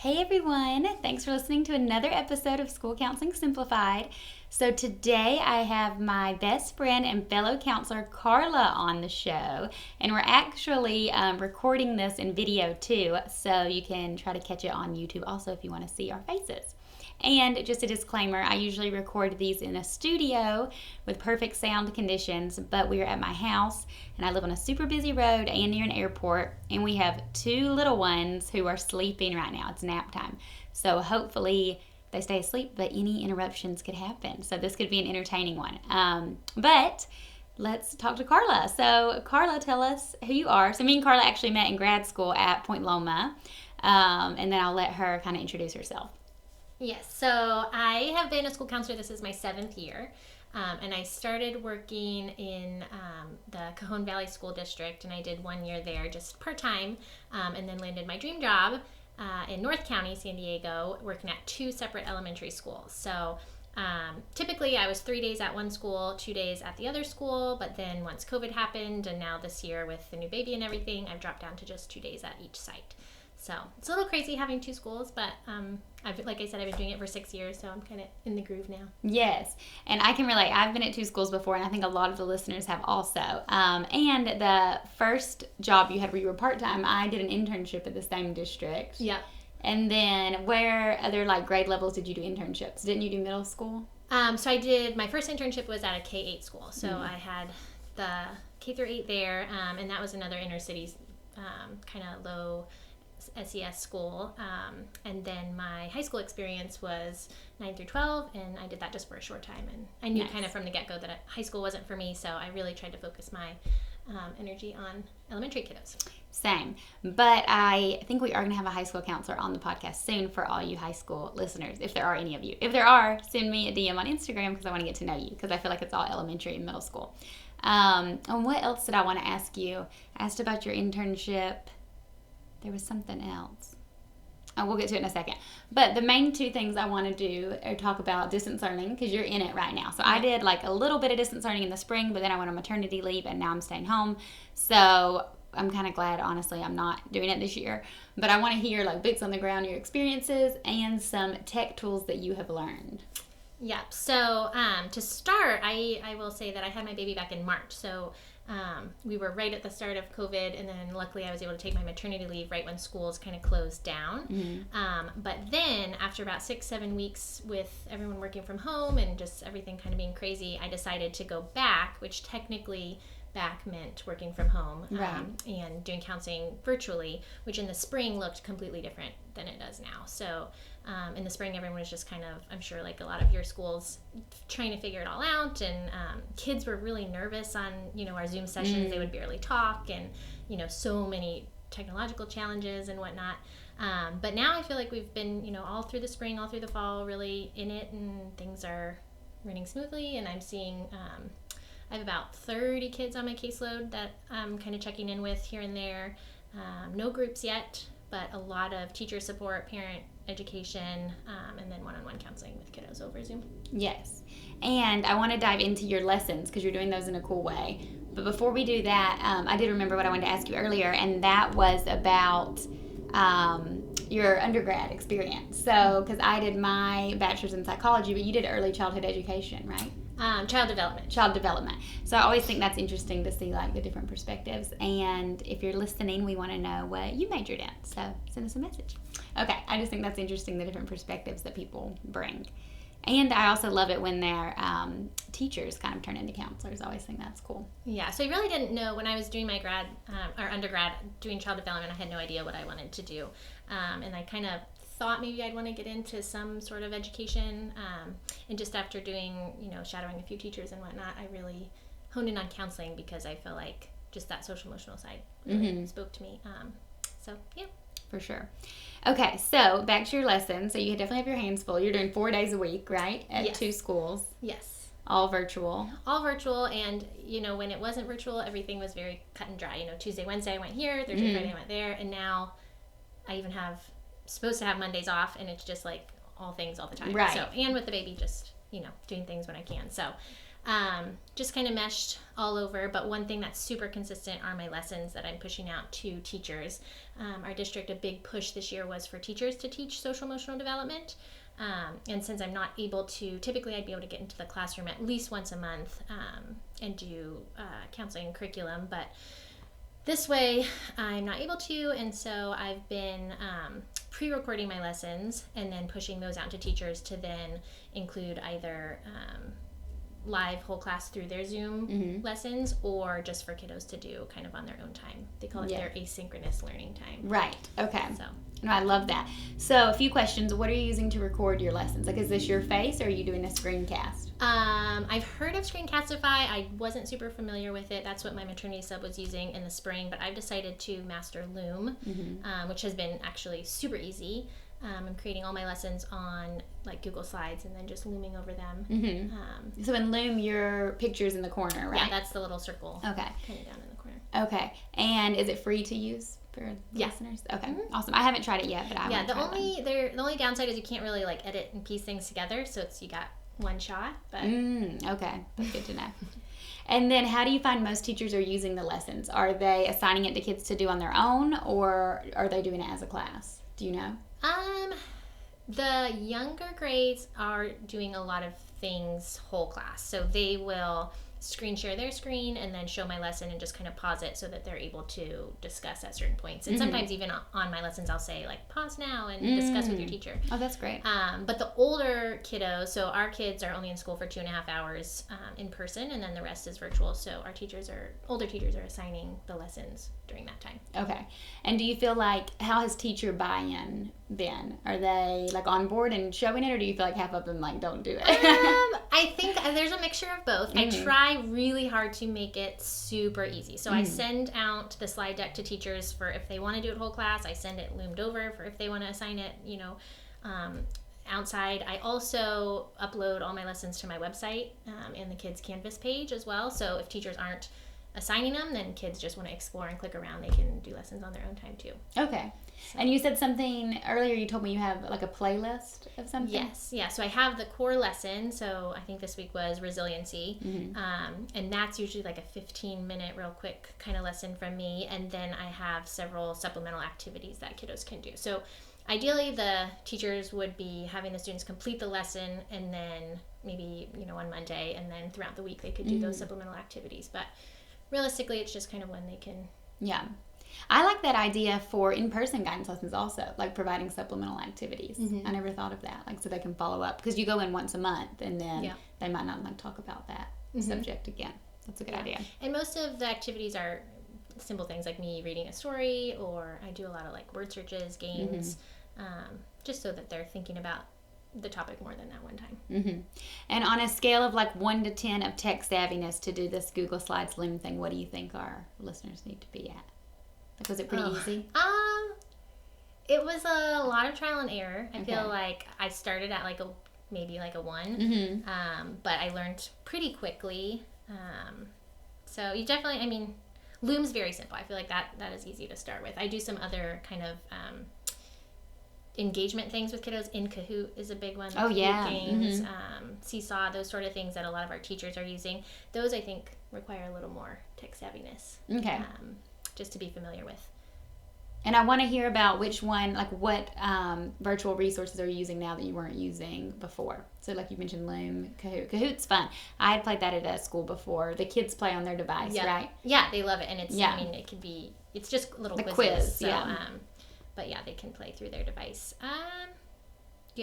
Hey everyone, thanks for listening to another episode of School Counseling Simplified. So today I have my best friend and fellow counselor Carla on the show, and we're actually recording this in video too, so you can try to catch it on YouTube also if you want to see our faces. And just a disclaimer, I usually record these in a studio with perfect sound conditions, but we are at my house and I live on a super busy road and near an airport, and we have two little ones who are sleeping right now. It's nap time. So hopefully they stay asleep, but any interruptions could happen. So this could be an entertaining one. But let's talk to Carla. So Carla, tell us who you are. So me and Carla actually met in grad school at Point Loma, and then I'll let her kind of introduce herself. Yes, so I have been a school counselor. This is my 7th year, and I started working in the Cajon Valley School District, and I did 1 year there just part-time, and then landed my dream job in North County, San Diego, working at 2 separate elementary schools. So typically I was 3 days at one school, 2 days at the other school, but then once COVID happened, and now this year with the new baby and everything, I've dropped down to just 2 days at each site. So it's a little crazy having 2 schools, but like I said, I've been doing it for 6 years, so I'm kind of in the groove now. Yes, and I can relate. I've been at 2 schools before, and I think a lot of the listeners have also. And the first job you had where you were part-time, I did an internship at the same district. Yeah. And then where other grade levels did you do internships? Didn't you do middle school? So I did, my first internship was at a K-8 school. So I had the K through 8 there, and that was another inner city kind of low SES school, and then my high school experience was 9 through 12, and I did that just for a short time, and I knew kind of from the get-go that high school wasn't for me, so I really tried to focus my energy on elementary kiddos. Same, but I think we are going to have a high school counselor on the podcast soon for all you high school listeners, if there are any of you. If there are, send me a DM on Instagram because I want to get to know you, because I feel like it's all elementary and middle school. And what else did I want to ask you? I asked about your internship. There was something else. Oh, we'll get to it in a second. But the main 2 things I want to do are talk about distance learning, because you're in it right now. So I did a little bit of distance learning in the spring, but then I went on maternity leave, and now I'm staying home. So I'm kind of glad, honestly, I'm not doing it this year. But I want to hear boots on the ground, your experiences, and some tech tools that you have learned. Yeah. So to start, I will say that I had my baby back in March. So we were right at the start of COVID, and then luckily I was able to take my maternity leave right when schools kind of closed down. Mm-hmm. But then after about 6-7 weeks with everyone working from home and just everything kind of being crazy, I decided to go back, which technically back meant working from home, and doing counseling virtually, which in the spring looked completely different than it does now. So in the spring, everyone was just kind of, I'm sure like a lot of your schools, trying to figure it all out, and kids were really nervous on, our Zoom sessions. They would barely talk, and, so many technological challenges and whatnot. But now I feel like we've been, all through the spring, all through the fall, really in it, and things are running smoothly, and I'm seeing I have about 30 kids on my caseload that I'm kind of checking in with here and there. No groups yet, but a lot of teacher support, parent education, and then one-on-one counseling with kiddos over Zoom. Yes. And I want to dive into your lessons, because you're doing those in a cool way. But before we do that, I did remember what I wanted to ask you earlier, and that was about your undergrad experience. So, because I did my bachelor's in psychology, but you did early childhood education, right? Child development. Child development. So I always think that's interesting to see the different perspectives. And if you're listening, we want to know what you majored in. So send us a message. Okay, I just think that's interesting, the different perspectives that people bring. And I also love it when their teachers kind of turn into counselors. I always think that's cool. Yeah, so I really didn't know when I was doing my grad or undergrad doing child development. I had no idea what I wanted to do, and I kind of thought maybe I'd want to get into some sort of education, and just after doing, shadowing a few teachers and whatnot, I really honed in on counseling, because I feel like just that social emotional side really spoke to me. So yeah. For sure. Okay, so back to your lessons. So you definitely have your hands full. You're doing 4 days a week, right? At 2 schools. Yes. All virtual. All virtual, and when it wasn't virtual, everything was very cut and dry. Tuesday, Wednesday I went here, Thursday, Friday I went there, and now I even supposed to have Mondays off, and it's just all things all the time. Right. So, and with the baby, just doing things when I can. So just kind of meshed all over. But one thing that's super consistent are my lessons that I'm pushing out to teachers. Our district, a big push this year was for teachers to teach social emotional development. And since I'm not able to, typically I'd be able to get into the classroom at least once a month and do counseling and curriculum, but this way I'm not able to, and so I've been pre-recording my lessons and then pushing those out to teachers to then include either live whole class through their Zoom lessons or just for kiddos to do kind of on their own time. They call it their asynchronous learning time. Right. Okay. So. No, I love that. So a few questions. What are you using to record your lessons? Like, is this your face or are you doing a screencast? I've heard of Screencastify. I wasn't super familiar with it. That's what my maternity sub was using in the spring, but I've decided to master Loom, which has been actually super easy. I'm creating all my lessons on like Google Slides and then just looming over them. So in Loom, your picture's in the corner, right? Yeah, that's the little circle. Okay. Kind of down in the corner. Okay. And is it free to use for listeners? Okay. Awesome. I haven't tried it yet, but I want to try the only downside is you can't really like edit and piece things together, so you got one shot. But okay. That's good to know. And then how do you find most teachers are using the lessons? Are they assigning it to kids to do on their own, or are they doing it as a class? Do you know? The younger grades are doing a lot of things whole class. So they will screen share their screen and then show my lesson and just kind of pause it so that they're able to discuss at certain points. And sometimes even on my lessons I'll say like pause now and discuss with your teacher. Oh, that's great. But the older kiddos, so our kids are only in school for 2.5 hours in person, and then the rest is virtual. So our older teachers are assigning the lessons during that time. Okay. And do you feel like, how has teacher buy-in been? Are they like on board and showing it, or do you feel like half of them like don't do it? I think there's a mixture of both. I try really hard to make it super easy. So I send out the slide deck to teachers for if they want to do it whole class. I send it loomed over for if they want to assign it, outside. I also upload all my lessons to my website and the kids' Canvas page as well. So if teachers aren't assigning them, then kids just want to explore and click around, they can do lessons on their own time too. Okay. So. And you said something earlier, you told me you have like a playlist of something? Yes. Yeah. So I have the core lesson. So I think this week was resiliency. And that's usually like a 15-minute real quick kind of lesson from me. And then I have several supplemental activities that kiddos can do. So ideally the teachers would be having the students complete the lesson and then maybe, on Monday, and then throughout the week they could do those supplemental activities. But realistically, it's just kind of when they can. Yeah. I like that idea for in-person guidance lessons also, like providing supplemental activities. I never thought of that, like so they can follow up. Because you go in once a month and then they might not like talk about that subject again. That's a good idea. And most of the activities are simple things like me reading a story, or I do a lot of like word searches, games, just so that they're thinking about the topic more than that one time. And on a scale of like 1 to 10 of tech savviness to do this Google Slides Loom thing, what do you think our listeners need to be at? Like, was it pretty easy? It was a lot of trial and error. I feel like I started at maybe a 1, but I learned pretty quickly. So you definitely, Loom's very simple. I feel like that is easy to start with. I do some other kind of engagement things with kiddos. In Kahoot is a big one. Kahoot games, Seesaw, those sort of things that a lot of our teachers are using. Those I think require a little more tech savviness. Okay. Just to be familiar with. And I want to hear about which one, like what virtual resources are you using now that you weren't using before? So like you mentioned Loom, Kahoot. Kahoot's fun. I had played that at a school before. The kids play on their device, right? Yeah, they love it. And it's, it could be, it's just little the quizzes. Quiz, so, but yeah, they can play through their device.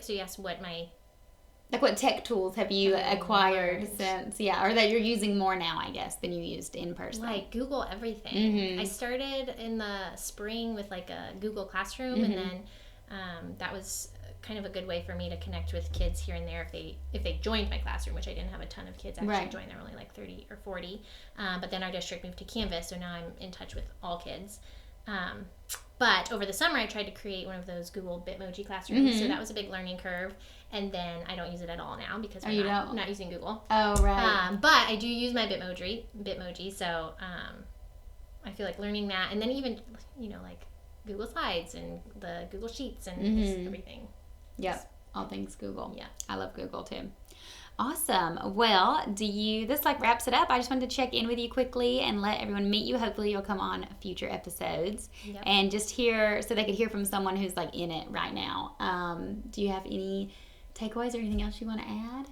So yes, what tech tools have you acquired since, or that you're using more now, I guess, than you used in person? Like Google everything. I started in the spring with like a Google Classroom, and then that was kind of a good way for me to connect with kids here and there if they joined my classroom, which I didn't have a ton of kids actually join. There were only like 30 or 40. But then our district moved to Canvas, so now I'm in touch with all kids. But over the summer, I tried to create one of those Google Bitmoji classrooms, so that was a big learning curve. And then I don't use it at all now because I'm not using Google. Oh, right. But I do use my Bitmoji, so I feel like learning that. And then even, like Google Slides and the Google Sheets and everything. Yep, all things Google. Yeah. I love Google too. Awesome. Well, this like wraps it up. I just wanted to check in with you quickly and let everyone meet you. Hopefully you'll come on future episodes and just hear, so they could hear from someone who's like in it right now. Do you have any takeaways or anything else you want to add?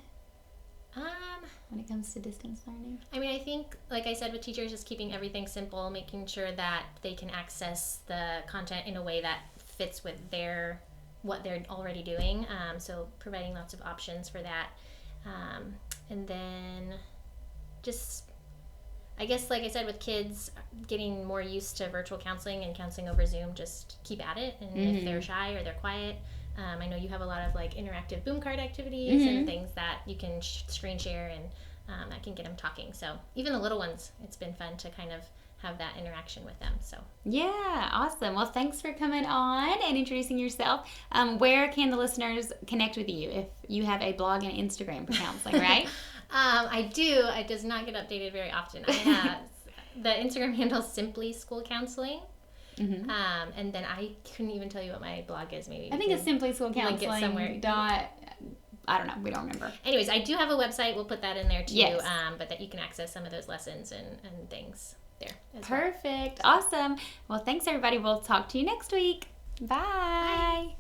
When it comes to distance learning? I mean, I think, like I said, with teachers, just keeping everything simple, making sure that they can access the content in a way that fits with what they're already doing. So providing lots of options for that. And then just, I guess, like I said, with kids, getting more used to virtual counseling and counseling over Zoom, just keep at it. And if they're shy or they're quiet, I know you have a lot of like interactive boom card activities and things that you can screen share, and that can get them talking. So even the little ones, it's been fun to kind of have that interaction with them. So yeah, awesome. Well, thanks for coming on and introducing yourself. Where can the listeners connect with you? If you have a blog and Instagram for counseling, right? I do. It does not get updated very often. I have the Instagram handle is Simply School Counseling. And then I couldn't even tell you what my blog is. Maybe I think it's Simply School Counseling. Link it somewhere. I don't know. We don't remember. Anyways, I do have a website. We'll put that in there too. Yes. But that you can access some of those lessons and things there. Perfect. Well. Awesome. Well, thanks everybody. We'll talk to you next week. Bye. Bye.